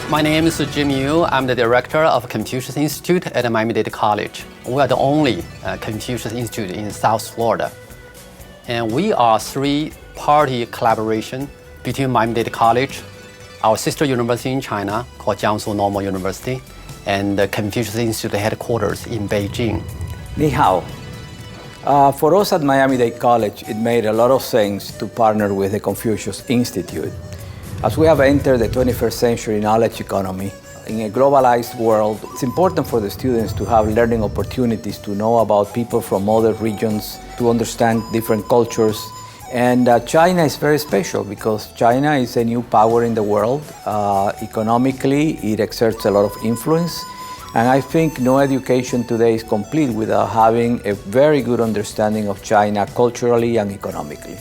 My name is Jim Yu. I'm the director of Confucius Institute at Miami-Dade College. We are the only Confucius Institute in South Florida. And we are a three-party collaboration between Miami-Dade College, our sister university in China called Jiangsu Normal University, and the Confucius Institute headquarters in Beijing. Ni hao. For us at Miami-Dade College, it made a lot of sense to partner with the Confucius Institute. As we have entered the 21st century knowledge economy, in a globalized world, it's important for the students to have learning opportunities to know about people from other regions, to understand different cultures. And China is very special because China is a new power in the world. Economically, it exerts a lot of influence. And I think no education today is complete without having a very good understanding of China culturally and economically.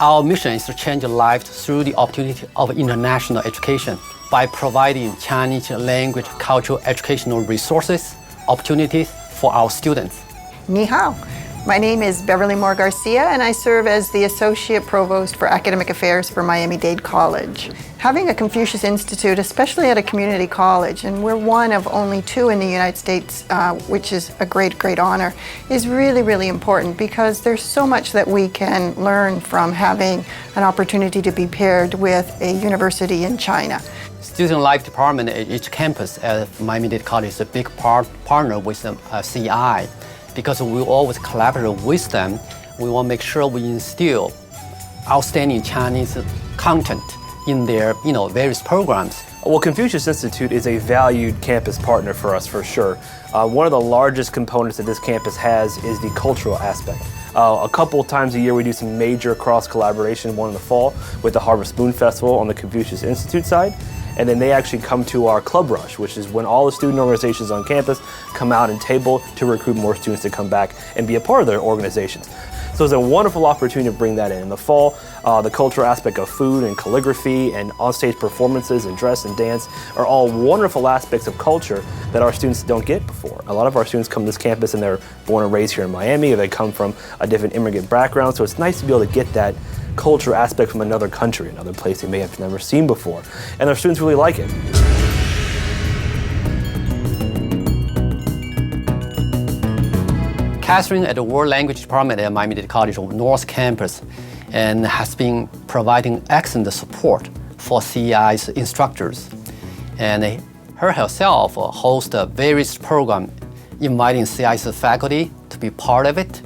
Our mission is to change lives through the opportunity of international education by providing Chinese language, cultural, educational resources, opportunities for our students. Ni hao. My name is Beverly Moore Garcia, and I serve as the Associate Provost for Academic Affairs for Miami-Dade College. Having a Confucius Institute, especially at a community college, and we're one of only two in the United States, which is a great, great honor, is really, really important because there's so much that we can learn from having an opportunity to be paired with a university in China. Student Life Department at each campus at Miami-Dade College is a big partner with CI. Because we always collaborate with them, we want to make sure we instill outstanding Chinese content in their various programs. Well, Confucius Institute is a valued campus partner for us, for sure. One of the largest components that this campus has is the cultural aspect. A couple times a year we do some major cross-collaboration, one in the fall with the Harvest Moon Festival on the Confucius Institute side. And then they actually come to our Club Rush, which is when all the student organizations on campus come out and table to recruit more students to come back and be a part of their organizations. So it's a wonderful opportunity to bring that in. In the fall, the cultural aspect of food and calligraphy and onstage performances and dress and dance are all wonderful aspects of culture that our students don't get before. A lot of our students come to this campus and they're born and raised here in Miami, or they come from a different immigrant background, so it's nice to be able to get that cultural aspect from another country, another place they may have never seen before. And our students really like it. Catherine at the World Language Department at Miami-Dade College North Campus and has been providing excellent support for CEI's instructors. And her herself hosts various programs inviting CEI's faculty to be part of it.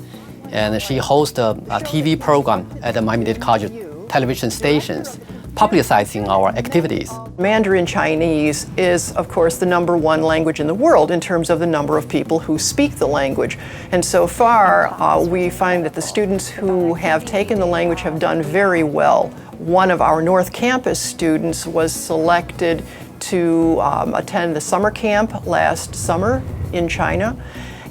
And she hosts a TV program at the Miami-Dade College television stations, publicizing our activities. Mandarin Chinese is, of course, the #1 language in the world in terms of the number of people who speak the language. And so far, we find that the students who have taken the language have done very well. One of our North Campus students was selected to attend the summer camp last summer in China.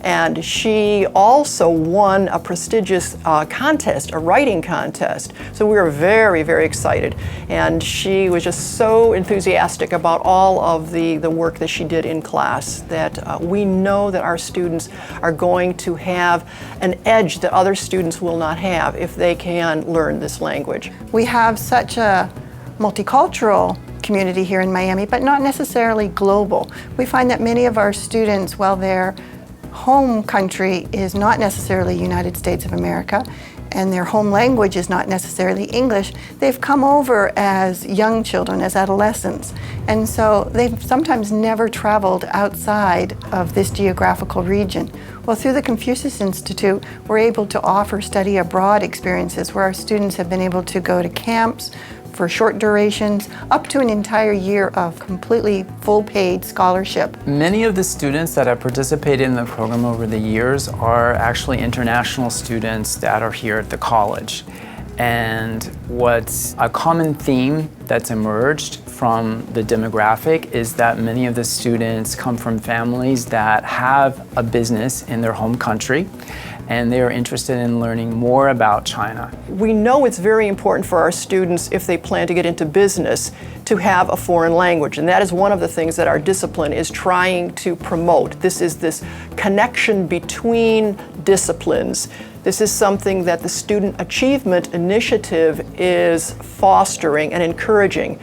And she also won a prestigious contest, a writing contest. So we were very, very excited. And she was just so enthusiastic about all of the work that she did in class that we know that our students are going to have an edge that other students will not have if they can learn this language. We have such a multicultural community here in Miami, but not necessarily global. We find that many of our students, while they're home country is not necessarily United States of America, and their home language is not necessarily English, they've come over as young children, as adolescents. And so they've sometimes never traveled outside of this geographical region. Well, through the Confucius Institute, we're able to offer study abroad experiences where our students have been able to go to camps for short durations, up to an entire year of completely full-paid scholarship. Many of the students that have participated in the program over the years are actually international students that are here at the college. And what's a common theme that's emerged from the demographic is that many of the students come from families that have a business in their home country, and they are interested in learning more about China. We know it's very important for our students, if they plan to get into business, to have a foreign language. And that is one of the things that our discipline is trying to promote. This is this connection between disciplines This is something that the Student Achievement Initiative is fostering and encouraging.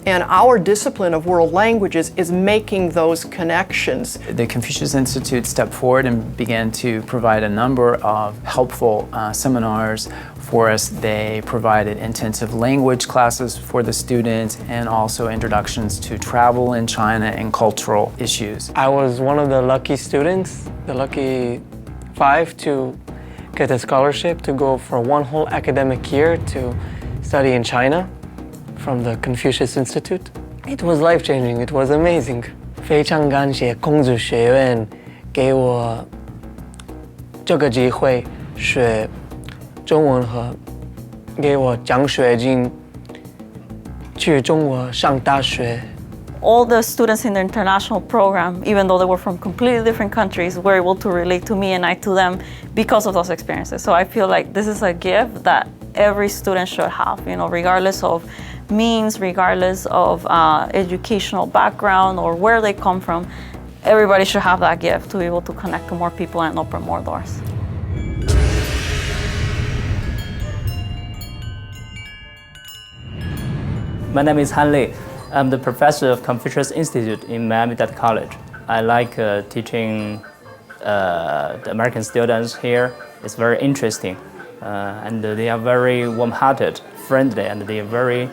And our discipline of world languages is making those connections. The Confucius Institute stepped forward and began to provide a number of helpful seminars for us. They provided intensive language classes for the students and also introductions to travel in China and cultural issues. I was one of the lucky students, the lucky 5 to get a scholarship to go for one whole academic year to study in China from the Confucius Institute. It was life-changing, it was amazing. 非常感谢孔子学院给我这个机会学中文和给我奖学金去中国上大学。 All the students in the international program, even though they were from completely different countries, were able to relate to me and I to them because of those experiences. So I feel like this is a gift that every student should have, you know, regardless of means, regardless of educational background or where they come from. Everybody should have that gift to be able to connect to more people and open more doors. My name is Han Li. I'm the professor of Confucius Institute in Miami-Dade College. I like teaching the American students here. It's very interesting. And they are very warm-hearted, friendly, and they are very,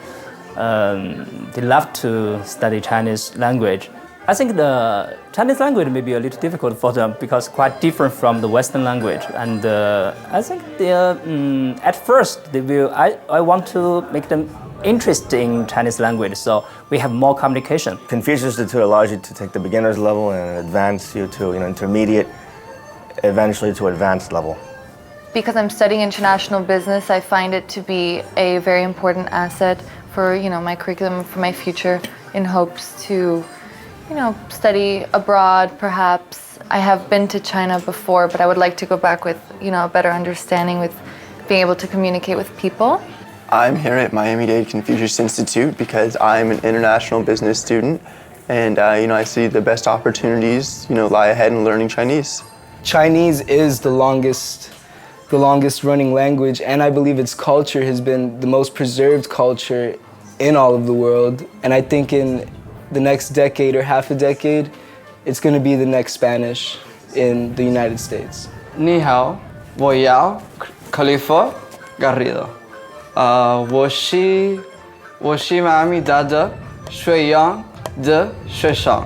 they love to study Chinese language. I think the Chinese language may be a little difficult for them because quite different from the Western language. And I think they are, at first, they will, I want to make them interested in Chinese language, so we have more communication. Confucius Institute allows you to take the beginner's level and advance you to intermediate, eventually to advanced level. Because I'm studying international business, I find it to be a very important asset for my curriculum, for my future, in hopes to study abroad perhaps. I have been to China before, but I would like to go back with a better understanding, with being able to communicate with people. I'm here at Miami-Dade Confucius Institute because I'm an international business student, and I see the best opportunities lie ahead in learning Chinese. Chinese is the longest running language, and I believe its culture has been the most preserved culture in all of the world. And I think in the next decade or half a decade, it's going to be the next Spanish in the United States. Ni hao, 我要 Khalifa Garrido. 我是Miami-Dade学院的学生。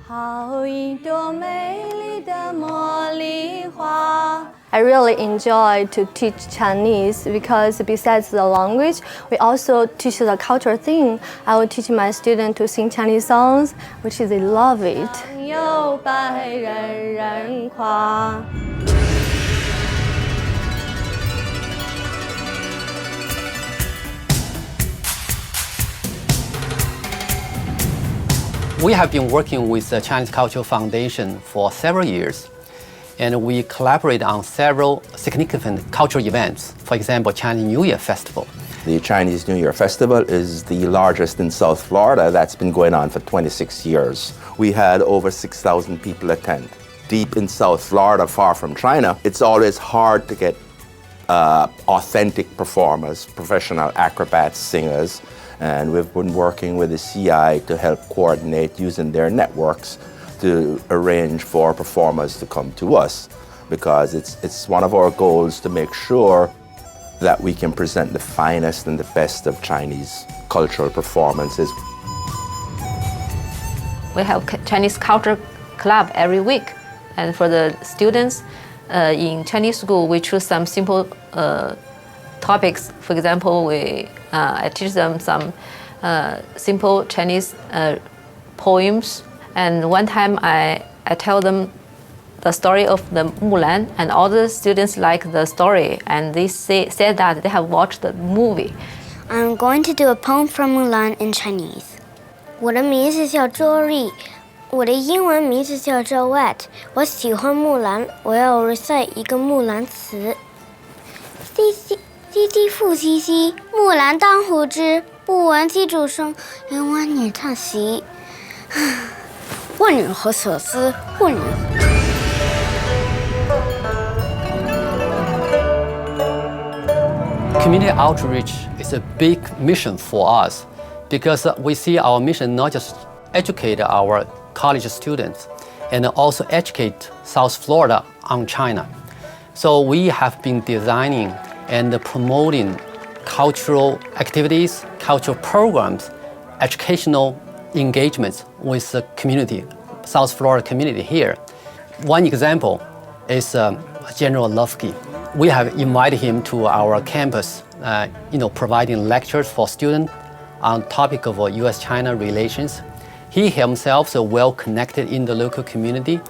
好一朵美丽的茉莉花。 I really enjoy to teach Chinese because besides the language, we also teach the cultural thing. I will teach my students to sing Chinese songs, which they love it. We have been working with the Chinese Cultural Foundation for several years, and we collaborate on several significant cultural events. For example, Chinese New Year Festival. The Chinese New Year Festival is the largest in South Florida. That's been going on for 26 years. We had over 6,000 people attend. Deep in South Florida, far from China, it's always hard to get authentic performers, professional acrobats, singers, and we've been working with the CI to help coordinate using their networks to arrange for performers to come to us, because it's one of our goals to make sure that we can present the finest and the best of Chinese cultural performances. We have Chinese Culture Club every week, and for the students in Chinese school, we choose some simple topics. For example, I teach them some simple Chinese poems, and one time I tell them the story of the Mulan, and all the students like the story, and they said that they have watched the movie. I'm going to do a poem from Mulan in Chinese. 我的名字叫 Jory， 我的英文名字叫 Joette。 我喜欢木兰，我要 recite 一个木兰词。唧唧复唧唧，木兰当户织，不闻机杼声，人闻女叹息。问人何所思？问人何。Community outreach is a big mission for us because we see our mission not just educate our college students and also educate South Florida on China. So we have been designing and promoting cultural activities, cultural programs, educational engagements with the community, South Florida community here. One example is General Lufke. We have invited him to our campus, providing lectures for students on topic of U.S.-China relations. He himself is well connected in the local community,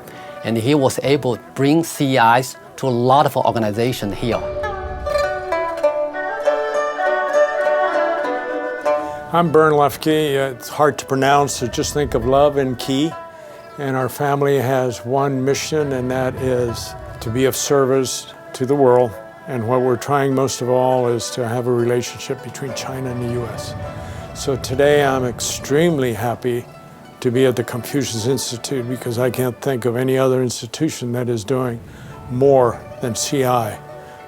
and he was able to bring CEIs to a lot of organizations here. I'm Bern Lufke. It's hard to pronounce, so just think of love and key. And our family has one mission, and that is to be of service to the world. And what we're trying most of all is to have a relationship between China and the U.S. So today I'm extremely happy to be at the Confucius Institute because I can't think of any other institution that is doing more than CI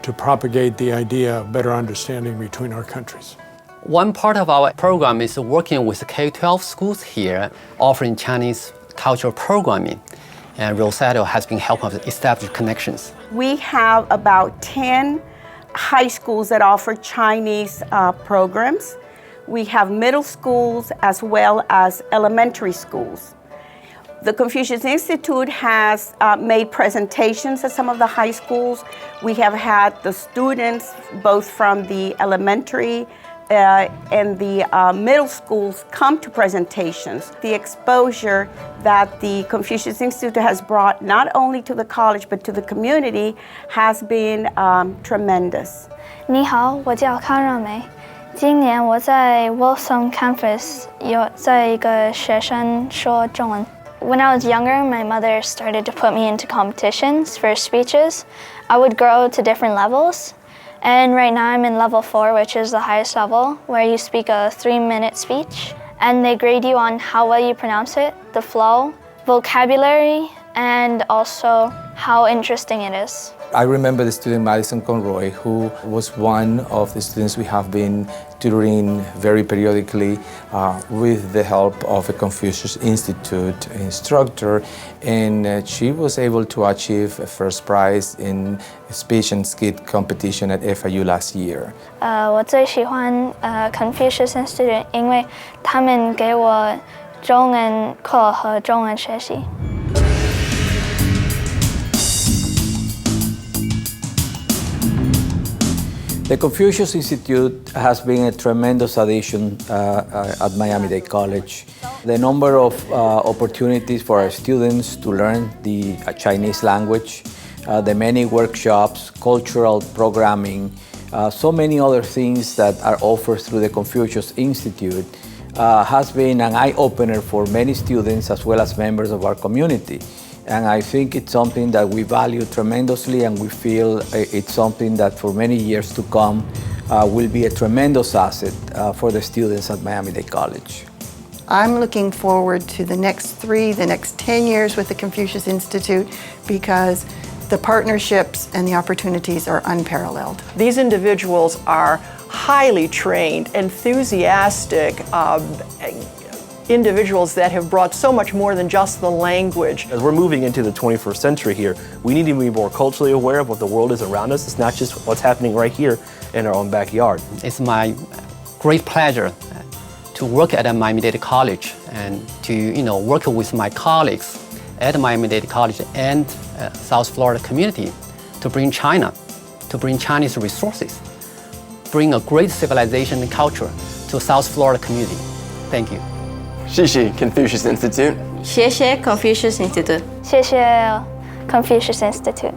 to propagate the idea of better understanding between our countries. One part of our program is working with K-12 schools here, offering Chinese cultural programming. And Rosato has been helping us establish connections. We have about 10 high schools that offer Chinese programs. We have middle schools as well as elementary schools. The Confucius Institute has made presentations at some of the high schools. We have had the students, both from the elementary and the middle schools, come to presentations. The exposure that the Confucius Institute has brought not only to the college but to the community has been tremendous. 你好，我叫康让梅。今年我在 Wilson Campus 有在一个学生说中文。When I was younger, my mother started to put me into competitions for speeches. I would grow to different levels. And right now I'm in level 4, which is the highest level, where you speak a 3-minute speech. And they grade you on how well you pronounce it, the flow, vocabulary, and also how interesting it is. I remember the student Madison Conroy, who was one of the students we have been tutoring very periodically with the help of a Confucius Institute instructor, and she was able to achieve a first prize in a speech and skit competition at FIU last year. 我最喜欢Confucius Institute 因为他们给我中文课和中文学习。The Confucius Institute has been a tremendous addition at Miami-Dade College. The number of opportunities for our students to learn the Chinese language, the many workshops, cultural programming, so many other things that are offered through the Confucius Institute has been an eye-opener for many students as well as members of our community. And I think it's something that we value tremendously, and we feel it's something that for many years to come will be a tremendous asset for the students at Miami-Dade College. I'm looking forward to the next 10 years with the Confucius Institute because the partnerships and the opportunities are unparalleled. These individuals are highly trained, enthusiastic, individuals that have brought so much more than just the language. As we're moving into the 21st century here, we need to be more culturally aware of what the world is around us. It's not just what's happening right here in our own backyard. It's my great pleasure to work at Miami-Dade College and to work with my colleagues at Miami-Dade College and South Florida community to bring China, to bring Chinese resources, bring a great civilization and culture to South Florida community. Thank you. 谢谢 Confucius Institute. 谢谢 Confucius Institute. 谢谢 Confucius Institute.